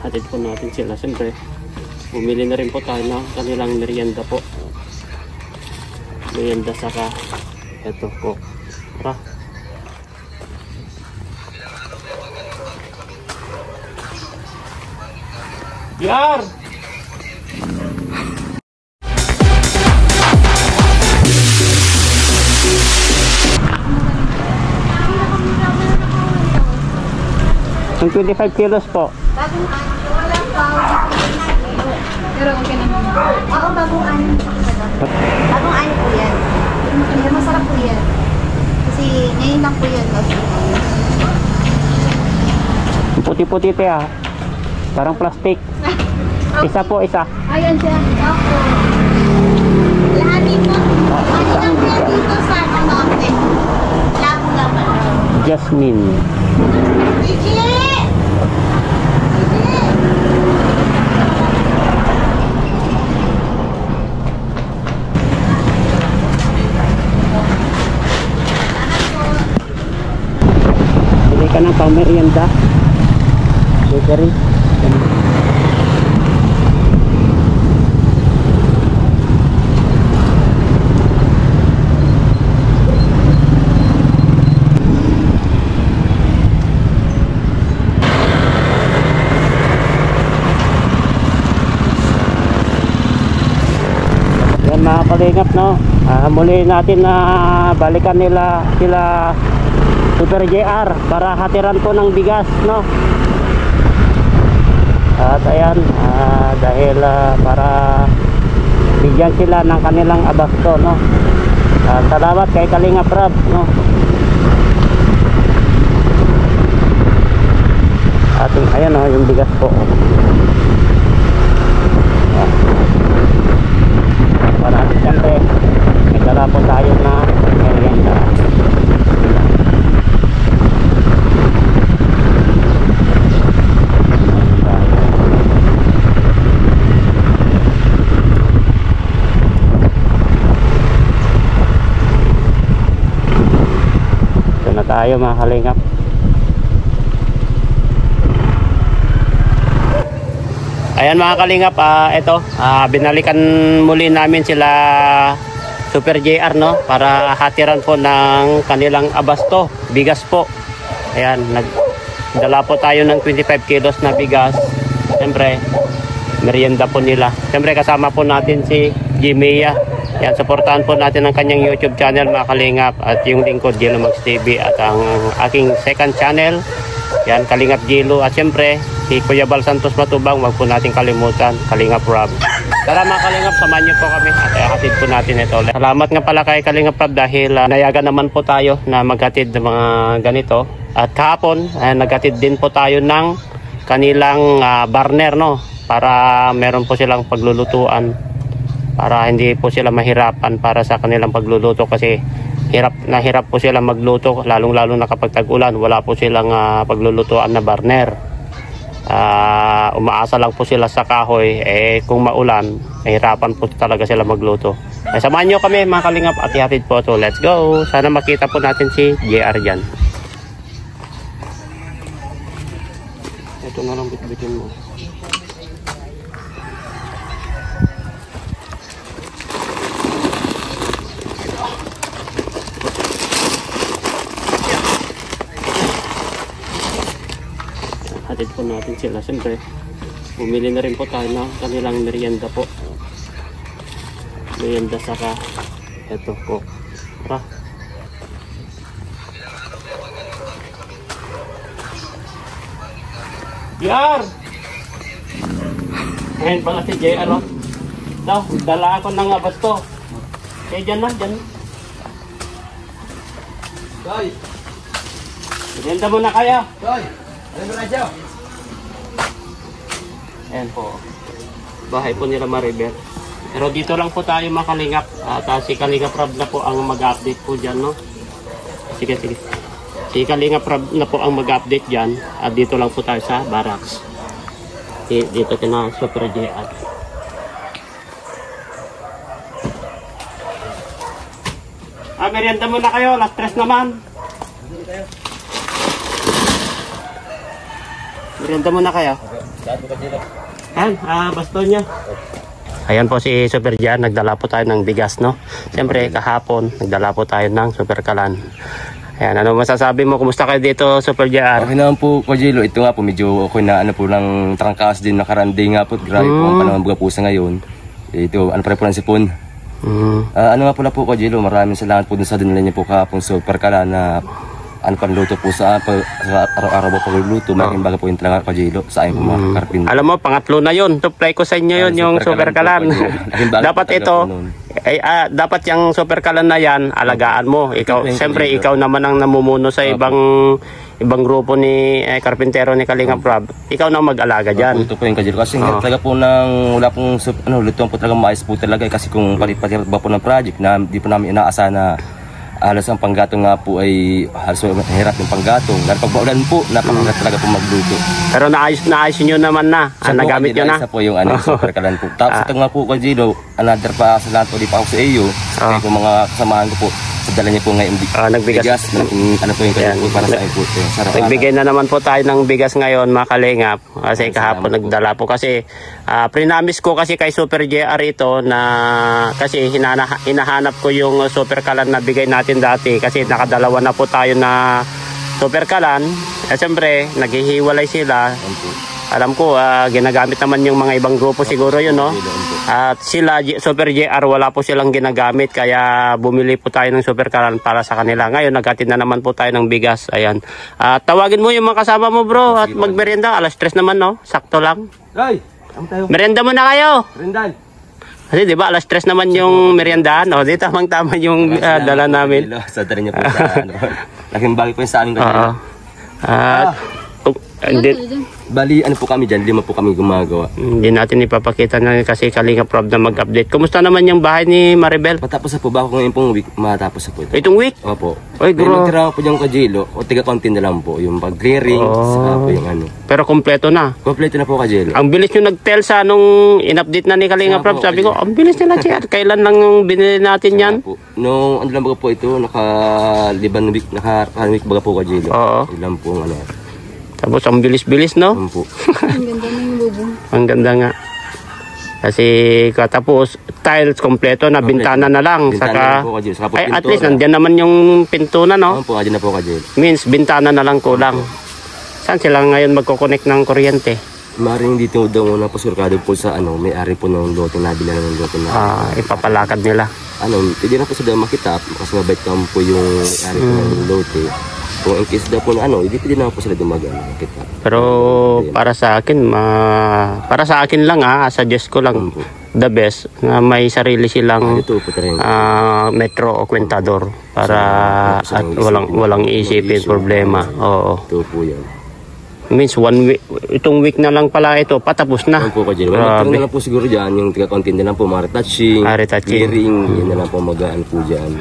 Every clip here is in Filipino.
hatid po natin sila. Siyempre, bumili na rin po tayo ng kanilang merienda po. Merienda saka ito po. Tara. Yar! Yung 25 kilos po. Bagong ano, wala pa. Pero okay naman. Oo, bagong ano. Bagong ano po yan. Pero masarap po yan. Kasi ngayon lang po yan. Puti-puti te ah. Parang plastic. Isa po, isa. Ayan siya. Ako. Lahatin mo. Ano lang po yan dito sa mga open. Labo-labo. Jasmine. Gigi! Bili ka ng pang-merienda. Bakery. Mga kalingap, no, muli natin na balikan nila sila Super JR para hatiran po ng bigas, no. At ayan, dahil para bigyan sila ng kanilang abasto, no. Salamat kay Kalingap Rob, no. At ayan, no, yung bigas po. Para siyempre may dala po tayo na merienda. Ito na tayo mga kalingap. Ayan mga kalingap, ito, binalikan muli namin sila Super JR, no, para hatiran po ng kanilang abasto, bigas po. Ayan, nagdala po tayo ng 25 kilos na bigas. Siyempre, merienda po nila. Siyempre kasama po natin si Jimea. Ayan, supportahan po natin ang kanyang YouTube channel mga kalingap, at yung lingkod Gilo Max TV, at ang aking second channel, yan, Kalingap Gilo, at siyempre si Kuya Bal Santos Matubang, wag po natin kalimutan, Kalingap Rob. Tara mga kalingap, samahan niyo po kami at hatid po natin ito. Salamat nga pala kay Kalingap Rob dahil nayagan naman po tayo na maghatid ng mga ganito. At kahapon naghatid din po tayo ng kanilang burner, no, para meron po silang paglulutuan, para hindi po sila mahirapan para sa kanilang pagluluto, kasi hirap po sila magluto, lalong-lalo na kapag tag-ulan, wala po silang paglulutuan na burner. Umaasa lang po sila sa kahoy, kung maulan, mahirapan po talaga sila magluto. Samahan nyo kami mga kalingap at ihatid po ito. Let's go! Sana makita po natin si JR dyan. Ito na lang, bitbitin mo. Hatid po natin sila. Siyempre, bumili na rin po tayo ng kanilang merienda po. Merienda saka ito po. Tara. JR! Ngayon pala si JR, oh. Daw, dala ako ng abasto. Dyan na, dyan. Guys! Merienda muna kaya. Guys! Ano ba radyo? Ayan po. Bahay po nila Maribel. Pero dito lang po tayo mga kalingap. At si Kalingap Rob na po ang mag-update po dyan, no? Sige, sige. Si Kalingap Rob na po ang mag-update dyan. At dito lang po tayo sa barracks. Dito kina Super JR. Merienda muna kayo. Last stress naman. Merienda muna kayo. Saan po Kajilo? Ayan, baston niya. Ayan po si Super Jan, nagdala po tayo ng bigas, no? Siyempre, kahapon, nagdala po tayo ng Super Kalan. Ayan, ano masasabi mo? Kumusta kayo dito, Super Jan? Okay naman po Kajilo. Ito nga po, medyo okay na ano po lang trangkas din nakarandi nga po. Grabe po ang panahon baga po sa ngayon. Ito, ano pa rin po ng sipon. Ano nga po na po Kajilo, maraming salamat po dun sa dinala niyo po kahapon Super Kalan na ano panluto po sa araw-araw po pagluluto. Malaking baga po yung talaga Kajilo sa aking mga karpin. Alam mo, pangatlo na yun. Tuply ko sa inyo yun, yung Super Kalan. Dapat ito, dapat yung Super Kalan na yan, alagaan mo. Ikaw, siyempre, ikaw naman ang namumuno sa ibang grupo ni karpintero ni Kalingap Rob. Ikaw na mag-alaga dyan. Ito po yung Kajilo. Kasi talaga po wala pong lutuan po talaga maayos po talaga. Kasi kung palit-palit ba po ng project na di po namin inaasahan na halos ang panggatong nga po ay halos mahirap yung panggatong. Dahil pag maulan po, napakahirap talaga po magluto. Pero naayos nyo naman na. Nagamit nyo na. Isa po yung Super Kalan po. Tapos ito nga po Kajilo, another pa sa lahat po di pa ako sa iyo. Kaya po mga kasamahan ko po, sa dala niyo po ngayon nagbigas. Ano po yung Kajilo po para sa akin po. Nagbigay na naman po tayo ng bigas ngayon, mga Kalingap. Kasi kahapon nagdala po. Kasi prinamis ko kasi kay Super JR ito na kasi hinahanap ko yung Super Kalan na bigay natin dati. Kasi nakadalawa na po tayo na Super Kalan. Siyempre, naghihiwalay sila. Alam ko, ginagamit naman yung mga ibang grupo siguro yun, no? At sila, Super JR, wala po silang ginagamit. Kaya bumili po tayo ng Super Kalan para sa kanila. Ngayon, naghatid na naman po tayo ng bigas. Ayan. Tawagin mo yung mga kasama mo, bro. At magmerienda. Alas 3 naman, no? Sakto lang. Ay! Tama tayo. Merienda muna kayo. Merindan. Kasi di ba alas 3 naman yung meriendahan. O, di tamang-tama yung dala namin. Sa dala niyo po sa laking bagay po yung sa amin Kajilo. Bali, ano po kami dyan, 5 po kami gumagawa. Hindi natin ipapakita na kasi Kalingap Rob na mag-update. Kumusta naman yung bahay ni Maribel? Matapos na po ba ako ngayon pong week? Matapos na po ito. Itong week? Opo. Ay, May bro. magtira po dyan Kajilo, o tiga-konti na lang po. Yung pag-clearing, saka po yung ano. Pero kompleto na. Kompleto na po Kajilo. Ang bilis nyo nag-tell sa nung in-update na ni Kalingap Rob. Sabi ko, ang bilis nila, Chad. Kailan lang yung binili natin yan? Po. Nung ano lang baga po ito, naka-liban week, naka-week baga po Kajilo. Oo. Ilan po ano. Tapos ang bilis-bilis, no? Ano po. Ang ganda ng bubong. Ang ganda nga. Kasi katapos tiles kompleto na bintana na lang. Bintana Saka, na po Kajilo. Saka po ay, at pintura. least nandiyan naman yung pinto na, no? Ano po Kajilo na po Kajilo. Means bintana na lang kulang. Saan sila ngayon magkoconnect ng kuryente? Maring dito daw muna po surkado po sa ano, may-ari po ng lote, nabila ng lote na. Ipapalakad nila. Ano, pwede na po sila makita kasi mabait naman po yung may-ari po ng lote. Kung in case daw po na ano, hindi pwede na po sila dumagaan makita. Pero para sa akin lang suggest ko lang the best na may sarili silang Ito po talaga. metro o kwentador para at walang isipin problema. Oo. Ito po yan. Means 1 week, itong week na lang pala ito, patapos na. Ano po Kajilo? Magkaroon na lang po siguro dyan, yung tiga-content na lang po, mga retouching, clearing, yun na lang po magaan po dyan.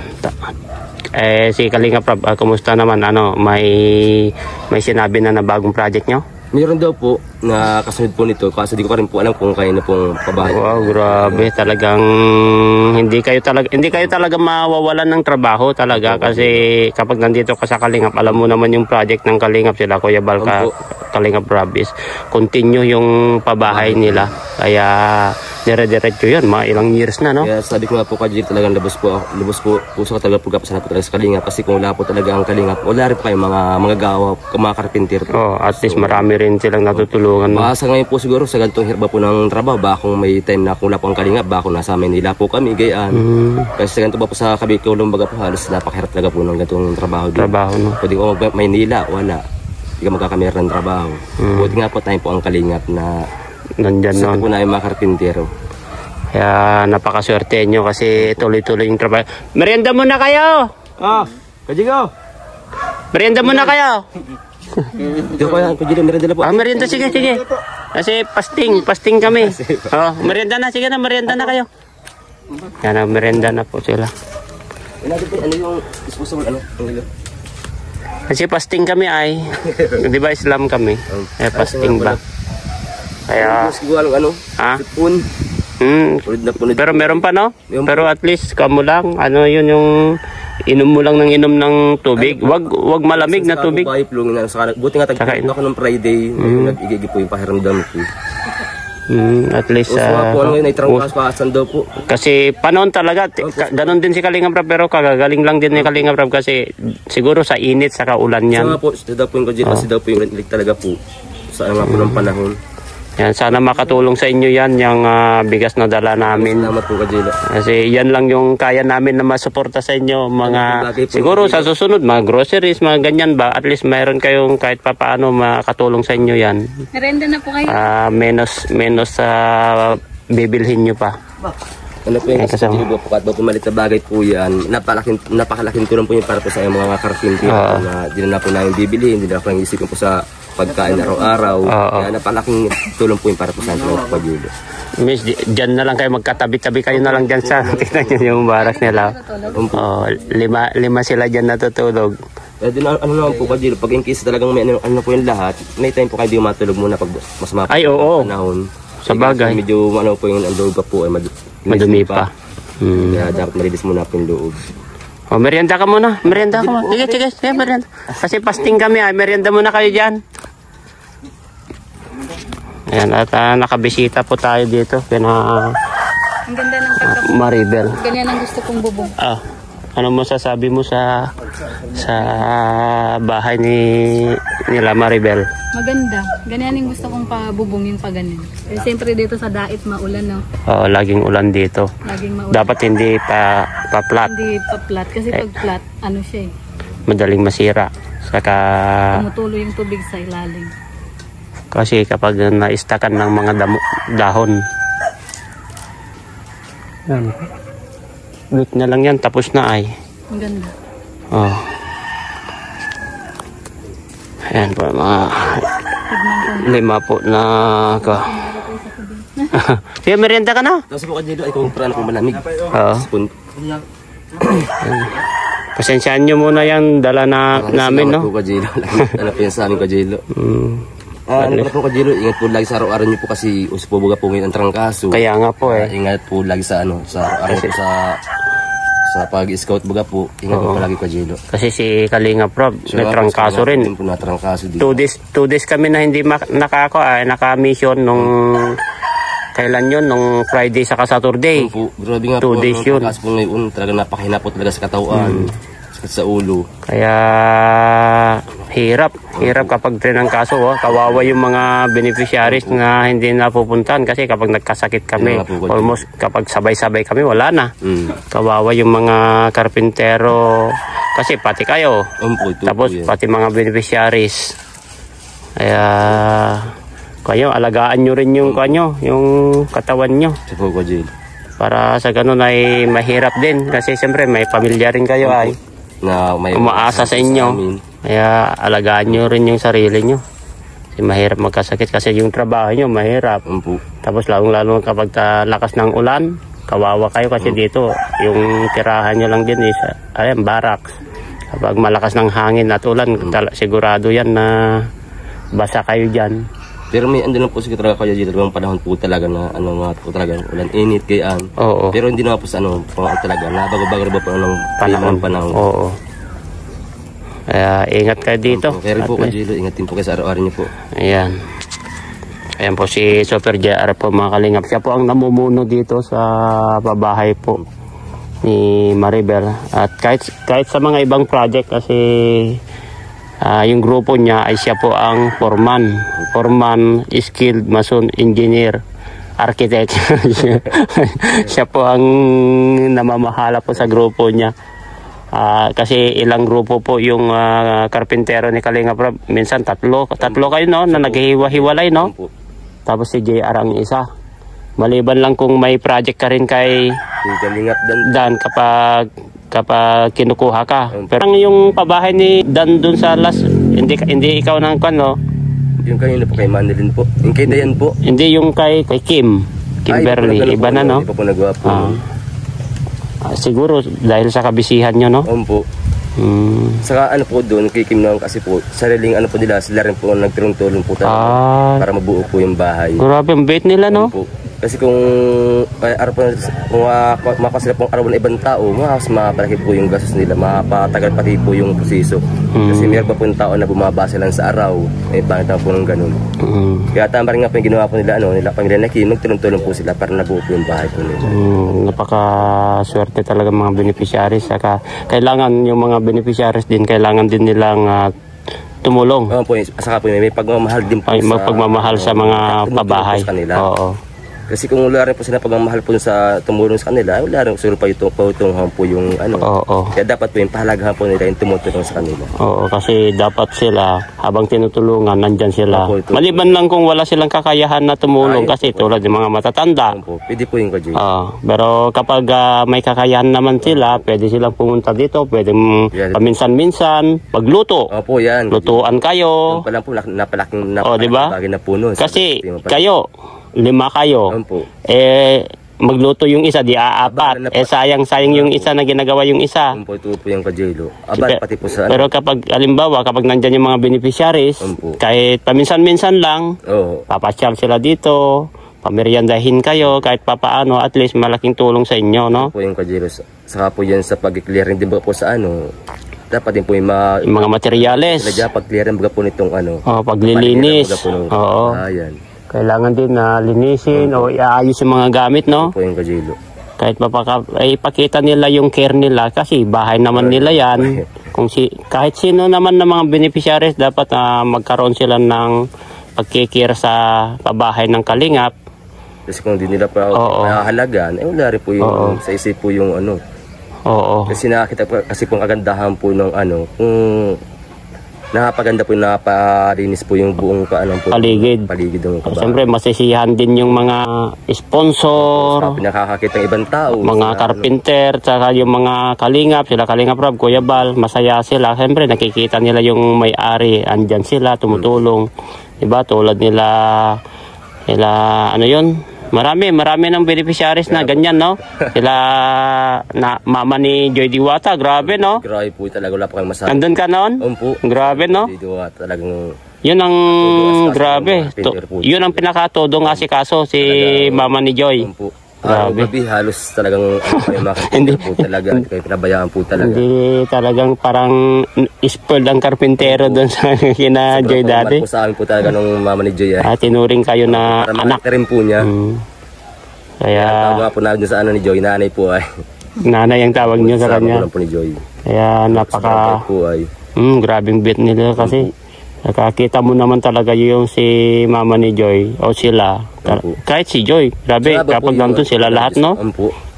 Si Kalingap Rob, kumusta naman? May sinabi na bagong project nyo? Meron daw po na kasunod po nito, kasi di ko pa rin po alam kung kaya na pong kabahay. Wow, grabe. Talagang hindi kayo talaga mawawalan ng trabaho talaga kasi kapag nandito ka sa Kalingap, alam mo naman yung project ng Kalingap sila, Kuya Bal, Kalingap Rob is continue yung pabahay nila. Kaya dire-diretso yun, mga ilang years na, no? Kaya sabi ko nga po Kajilo, talagang labos po sa talaga po sa po talaga sa Kalingap, kasi kung wala po talaga ang Kalingap, wala rin pa yung mga gawa, mga karpinter po. At least marami rin silang natutulungan. Sa ngayon po siguro sa ganitong hirba po ng trabaho, baka kung may time na kung wala po ang Kalingap, baka kung nasa Manila po kami, gayaan. Kasi sa ganito po sa Kabikulang baga po, halos napakahirap talaga po ng ganitong trabaho. No? Pwede ko Maynila, wala. Hindi ka magkakamera ng trabaho. Buti nga po tayo po ang Kalingap na nandyan sa nun. po na yung mga karpintero. Kaya napakaswerte nyo kasi tuloy-tuloy yung trabaho. Merienda muna kayo! Kajilo! Merienda muna kayo! Ito po yan, Kajilo, meron dala po. Merienda, sige. Kasi pasting kami. Merienda na, sige na, merienda na kayo. Yan, merienda na po sila. Ano yung disposable, Kajilo? Kasi pasting kami ay, di ba Islam kami? Pasting ba? Kaya, sipon. Punod na punod. Pero meron pa, no? Pero at least kamo lang, yun inom mo lang ng inom ng tubig. Wag malamig na tubig. Buti nga tagpupunta ako ng Friday, nag-igigi po yung pahiramdam ko. At least kasi panahon talaga ganon din si Kalingap Rab, pero kagagaling lang din ni Kalingap Rab kasi siguro sa init sa kaulan yan. Po, daw po yung kasi daw po yung ilik talaga po sa mga po ng panahon. Yan, sana makatulong sa inyo yan yung bigas na dala namin. Salamat po Kajilo. Kasi yan lang yung kaya namin na masuporta sa inyo mga siguro sa susunod mga groceries, mga ganyan ba, at least mayroon kayong kahit papaano makatulong sa inyo yan. Merenda na po kayo. Menos sa bibilhin nyo pa. Ano po yung kasama po kahit po malit na bagay po yan, napakalaking tulong po yung para po sa mga karpintero na di na po namin bibilihin, di na po nang isipin po sa pagkain araw-araw. Kaya napalaking tulong po yung para po sa akin ng Pagjulo. Miss, dyan na lang kayo magkatabi-tabi kayo na lang dyan sa tingnan nyo yung baras nila. Lima sila dyan natutulog. Ano naman po Pagjulo, pag in case talagang may ano po yung lahat, may time po kayo di matulog muna pag mas mapag panahon. Sa bagay. Medyo ano po yung loob po ay madumi pa. Kaya dapat marilis muna po yung loob. Merienda ka muna. Merienda ka muna. Sige, merienda. Kasi fasting kami merienda muna kayo dyan. Ayan, at nakabisita po tayo dito. Ang ganda ng pagkakas. Maribel. Ganyan ang gusto kong bubong. Ano mo sasabi mo sa bahay nila Maribel? Maganda. Ganyan yung gusto kong pabubungin pa ganyan. Eh, siyempre dito sa dait maulan, no? Laging ulan dito. Laging maulan. Dapat hindi pa-flat. Hindi pa-flat. Kasi pag flat, ano siya eh. Madaling masira. Saka tumutulo yung tubig sa ilalim. kasi kapag naistakan ng mga dahon. Yan. Week na lang yan. Tapos na ay. Ang ganda. Ayan po mga 5 po na Sige, merienda ka na. Tapos po Kajilo, ay kung prano kung malamig. Spoon. Pasensyaan nyo muna yan. Dala na namin, no? Salamat po Kajilo. Ano po yan sa amin Kajilo. Ano po Kajilo, ingat po lagi sa araw-araw nyo po kasi uspo-buga po ngayon ang trangkaso. Kaya nga po Ingat po lagi sa araw-araw po sa pag-scout baga po, ingat po palagi Kajilo. Kasi si Kalingap Rob, may trangkaso rin. 2 days kami na hindi naka-mission nung kailan yun? Nung Friday saka Saturday. Grabe nga 2 days yun. Kasi po ngayon, talaga napakahina po talaga sa katawan, sa ulo. Kaya hirap kapag trangkaso. Kawawa yung mga beneficiaries na hindi napupuntahan kasi kapag nagkasakit kami, almost kapag sabay-sabay kami, wala na. Kawawa yung mga karpintero kasi pati kayo. Tapos pati mga beneficiaries. Kaya kayo, alagaan nyo rin yung yung katawan nyo. Para sa ganun ay mahirap din kasi siyempre may pamilya rin kayo ay na may umaasa sa inyo. Kaya alagaan nyo rin yung sarili nyo. Kasi mahirap magkasakit kasi yung trabaho nyo mahirap. Tapos lalo kapag lakas ng ulan, kawawa kayo kasi dito yung tirahan nyo lang din is barracks. Kapag malakas ng hangin at ulan, sigurado yan na basa kayo dyan. Pero may andun po siguro talaga kayo dito ng panahon po talaga na nga po talaga ulan init kayaan. Pero hindi naman po sa talaga na bago-bago po ng panahon. Kaya ingat kayo dito. Kaya rin po Kajilo, ingat din po kayo sa araw-araw niyo po. Ayan po si Super JR po mga Kalingap. Siya po ang namumuno dito sa pabahay po ni Maribel. At kahit sa mga ibang project kasi yung grupo niya ay siya po ang foreman, skilled mason, engineer, architect. Siya po ang namamahala po sa grupo niya. Kasi ilang grupo po yung karpintero ni Kalingap Rob. Minsan tatlo kayo no na naghihiwa-hiwalay no. Tapos si JR ang isa. Maliban lang kung may project ka rin kay Dan kapag kinukuha ka. Pero yung pabahay ni Dan dun sa hindi ikaw nang no? Yung kanina po kay Manilin po. Yung kay Dayan po. Hindi yung kay Kimberly. Iba na no? Iba po nagawa po. Siguro dahil sa kabisihan nyo no? Po. Saka po doon kay Kim naman kasi po sariling po nila sila rin po nagtulong po talaga para mabuo po yung bahay. Grabe ang bait nila no? Kasi kung makasila pong araw ng ibang tao, mas mapalaki po yung gastos nila, mapatagal pati po yung proseso. Kasi meron pa po yung tao na bumabasa lang sa araw, may pangit na po ng ganun. Kaya tama rin nga po yung ginawa po nila, nila pamilya na Kim, magtulong-tulong po sila para nabuo po yung bahay po nila. Napaka-swerte talaga mga beneficiaries. Saka kailangan yung mga beneficiaries din, kailangan din nilang tumulong. Po, saka po may pagmamahal din po pagmamahal sa mga pabahay. Oo. Kasi kung wala rin po sila pagmamahal po sa tumulong sa kanila, wala rin siguro pa itong po yung ano. Oo. Kaya dapat po yung pahalagahan po nila yung tumutulong sa kanila. Oo, kasi dapat sila, habang tinutulungan, nandyan sila. Maliban lang kung wala silang kakayahan na tumulong kasi tulad ng mga matatanda. Pwede po yung Kajay. Pero kapag may kakayahan naman sila, pwede silang pumunta dito, pwede paminsan-minsan, magluto. Opo, yan. Lutuan kayo. Yung pala po, napalaking diba? bagay na puno. Kasi kayo, 5 kayo. Magluto yung isa, di aapat. Sayang yung isa na ginagawa yung isa. Ito po yung Kajaylo. Pati po sa pero kapag, halimbawa, kapag nandyan yung mga beneficiaries, kahit paminsan-minsan lang, papasyal sila dito, pameryandahin kayo, kahit papaano, at least malaking tulong sa inyo, no? Po yung Kajaylo. Saka po yan sa pag-clearing din ba po sa dapat din po yung mga materyales. Pag-clearing ba po nitong paglilinis. Oo. Ayan. Kailangan din na linisin o iayos yung mga gamit, no? Po yung Kajaylo. Kahit ipakita nila yung care nila kasi bahay naman nila yan. Kahit sino naman ng mga beneficiaries dapat magkaroon sila ng pagkikir sa pabahay ng kalingap. Kasi kung hindi nila pa nakahalagan, wala rin po yung sa isip po yung Oo. Kasi nakakita po kasi kung kagandahan po ng kung napaganda po, napalinis po yung buong paligid ng kabahay. Siyempre, masisiyahan din yung mga sponsor, pinakakakita ng ibang tao, mga carpenter, tsaka yung mga kalingap, sila Kalingap Rob, Kuya Bal, masaya sila. Siyempre, nakikita nila yung may-ari, andyan sila, tumutulong. Diba? Tulad nila, marami ng beneficiaries na ganyan, no? Sila mama ni Joy Diwata, grabe, no? Grabe po talaga, wala pa kayong masabi. Nandun ka noon? Grabe, no? Joy Diwata talagang yun ang grabe. Yun ang pinakatodong asikaso si mama ni Joy. Grabe. Halos talagang hindi po talaga, kayo pinabayaan po talaga. Hindi talagang parang spoiled ang karpintero doon sa kina Joy dati. Po sa amin po talaga nung mama ni Joy. Tinuring kayo na anak. Rin po niya. Kaya tawag po na sa ni Joy, nanay po ay. Nanay ang tawag niyo sa kanya. Po ni Joy. Kaya grabing bit nila kasi. Nakakita mo naman talaga yung si mama ni Joy o sila. Kahit si Joy, grabe, kapag nandun sila lahat, no?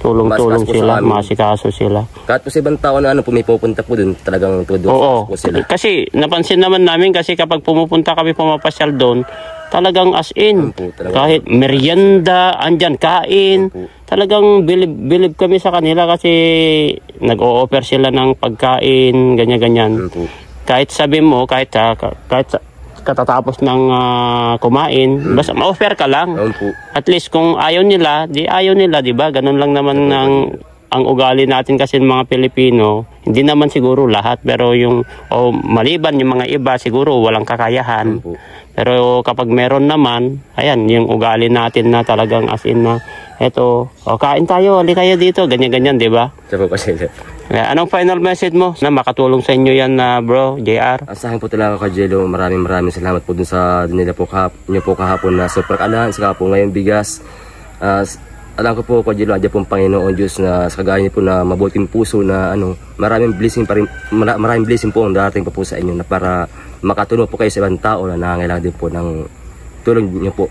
Tulong-tulong sila, masikaso sila. Kahit po sa ibang tao na pumipupunta po dun, talagang tudok po sila. Kasi napansin naman namin kasi kapag pumupunta kami pumapasyal doon, talagang as in, kahit merienda, andyan, kain, talagang bilib kami sa kanila kasi nag-o-offer sila ng pagkain, ganyan-ganyan. Kahit sabi mo, kahit katatapos ng kumain, basta ma-offer ka lang. At least kung ayaw nila, di ba? Ganun lang naman ang ugali natin kasi ng mga Pilipino. Hindi naman siguro lahat, pero maliban yung mga iba, siguro walang kakayahan. Pero kapag meron naman, ayan, yung ugali natin na talagang as in na, eto, kain tayo, hali kayo dito, ganyan-ganyan, di ba? Anong final message mo na makatulong sa inyo yan, bro, JR? Sa akin po talaga, Kajaylo, maraming salamat po dun sa nila po kahapon na super kalaan, saka po ngayon bigas. Alam ko po, Kajaylo, andyan po ang Panginoon Diyos na sa kagaya niyo po na mabuting puso na maraming blessing po ang darating pa po sa inyo na para makatulong po kayo sa ibang tao na nangangailangan din po ng tulong niyo po.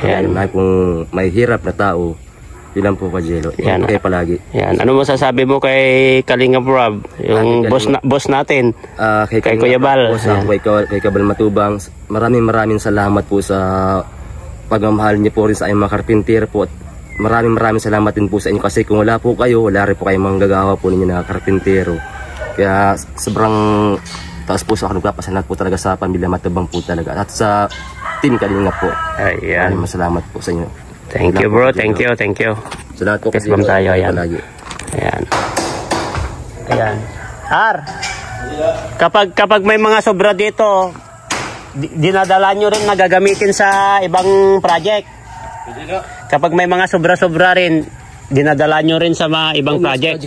Kaya pong may hirap na tao, yun lang po, Kajaylo. Yan kayo palagi. Yan. Ano masasabi mo kay Kalingap Rob, yung boss natin, kay Kuya Bal? Kay Kabal Matubang, maraming salamat po sa pagmamahal niyo po rin sa ayong mga karpintero po. Maraming salamat din po sa inyo kasi kung wala po kayo, wala rin po kayong manggagawa po ninyo na karpintero. Kaya sobrang taas po sa akin, nagpapasalamat po talaga sa pamilya Matubang po talaga. At sa team Kalingap po. Ayan. Maraming salamat po sa inyo. Thank you, bro. Thank you. Salamat po kasi tayo. Ayan. Ayan. Kapag may mga sobra dito, dinadala nyo rin na gagamitin sa ibang project. kapag may mga sobra-sobra rin, dinadala nyo rin sa mga ibang project.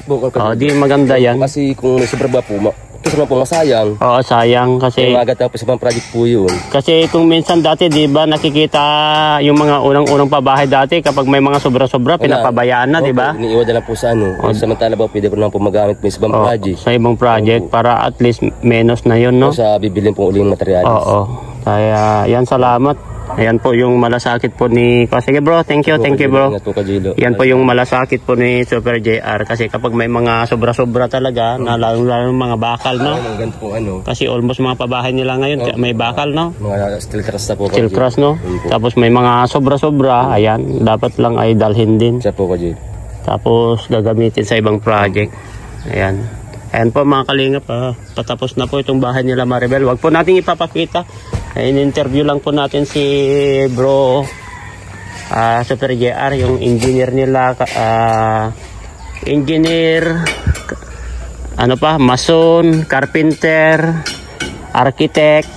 Di maganda yan. Kasi kung may sobra ba po, ito naman po masayang. Oo, sayang kasi... Umaga tapos ibang project po yun. Kasi kung minsan dati, di ba, nakikita yung mga unang-unang pabahay dati, kapag may mga sobra-sobra, pinapabayaan na, di ba? Iniiwan na lang po sa ano. Samantala ba, pwede po naman po magamit po sa ibang project. Sa ibang project, para at least menos na yun, no? Sa bibilin po uling materialis. Oo. Kaya, yan, salamat. Ayan po yung malasakit po ni... Sige bro, thank you bro. Yan po yung malasakit po ni Super JR. Kasi kapag may mga sobra-sobra talaga, na lalo mga bakal, no? Kasi almost mga pabahay nila ngayon, may bakal, no? Mga steel cross na po. Steel cross, no? Tapos may mga sobra-sobra, ayan, dapat lang ay dalhin din. Siya po, Tapos gagamitin sa ibang project. Ayan. Ayan po mga kalingap, patapos na po itong bahay nila Maribel. Wag po natin ipapakita. In-interview lang po natin si bro Super JR, yung engineer nila, mason, carpenter, architect,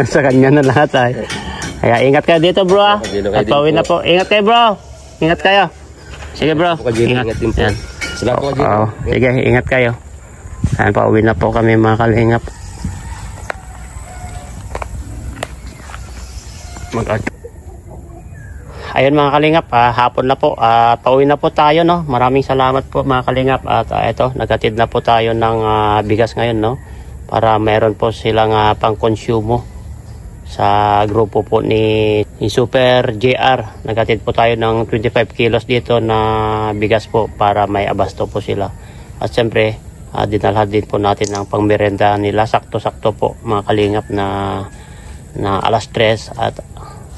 sa kanya na lahat ay. Kaya ingat kayo dito bro, at pauwi na po. Ingat kayo bro, ingat kayo. Sige bro, ingat. Yan. Sige, ingat kayo. Ayan, pauwi na po kami mga kalingap. Ayun mga kalingap, hapon na po, pauwi na po tayo, no? Maraming salamat po mga kalingap. At ito, naghatid na po tayo ng bigas ngayon, no? Para meron po silang pang-consumo sa grupo po ni Super JR. Naghatid po tayo ng 25 kilos dito na bigas po para may abasto po sila. At siyempre, dinalhan din po natin ang pangmerenda nila. Sakto-sakto po mga kalingap na alas 3 at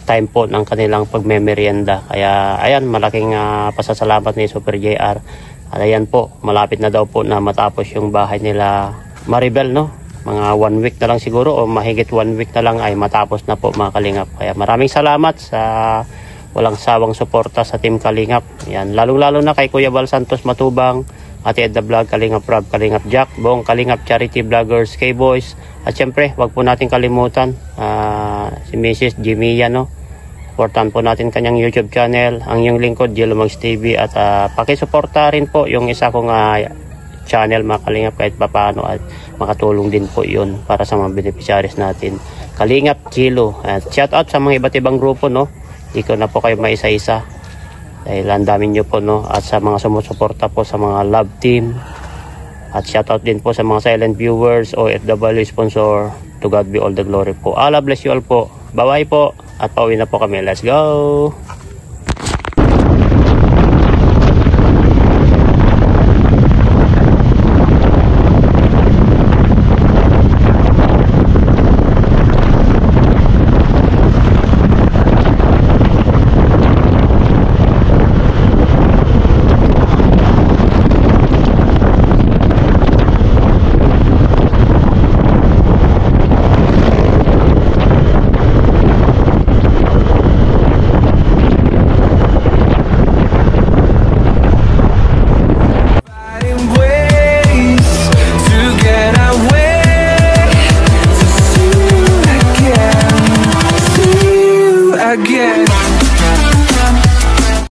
time po ng kanilang pagmemerienda. Kaya ayan, malaking pasasalamat ni Super JR. At ayan po, malapit na daw po na matapos yung bahay nila Maribel, no? Mga 1 week na lang siguro o mahigit 1 week na lang ay matapos na po mga kalingap. Kaya maraming salamat sa walang sawang suporta sa Team Kalingap. Yan, lalong-lalo na kay Kuya Val Santos Matubang, Ate Edna Vlog, Kalingap Rob, Kalingap Jack, buong Kalingap Charity Vloggers, K-Boys. At syempre, wag po natin kalimutan si Mrs. Jimia, no? Supportan po natin kanyang YouTube channel, ang iyong lingkod, Jello Mags TV. At pakisuporta rin po yung isa kong channel mga kalingap kahit papaano at makatulong din po yun para sa mga beneficiaries natin. Kalingap Jello. At shout out sa mga iba't ibang grupo, no? Hindi ko na po kayo maisa-isa dahil ang dami nyo po, no? At sa mga sumusuporta po sa mga love team. At shout out din po sa mga silent viewers o FW sponsor. To God be all the glory po. Allah bless you all po. Bye-bye po. At pauwi na po kami. Let's go!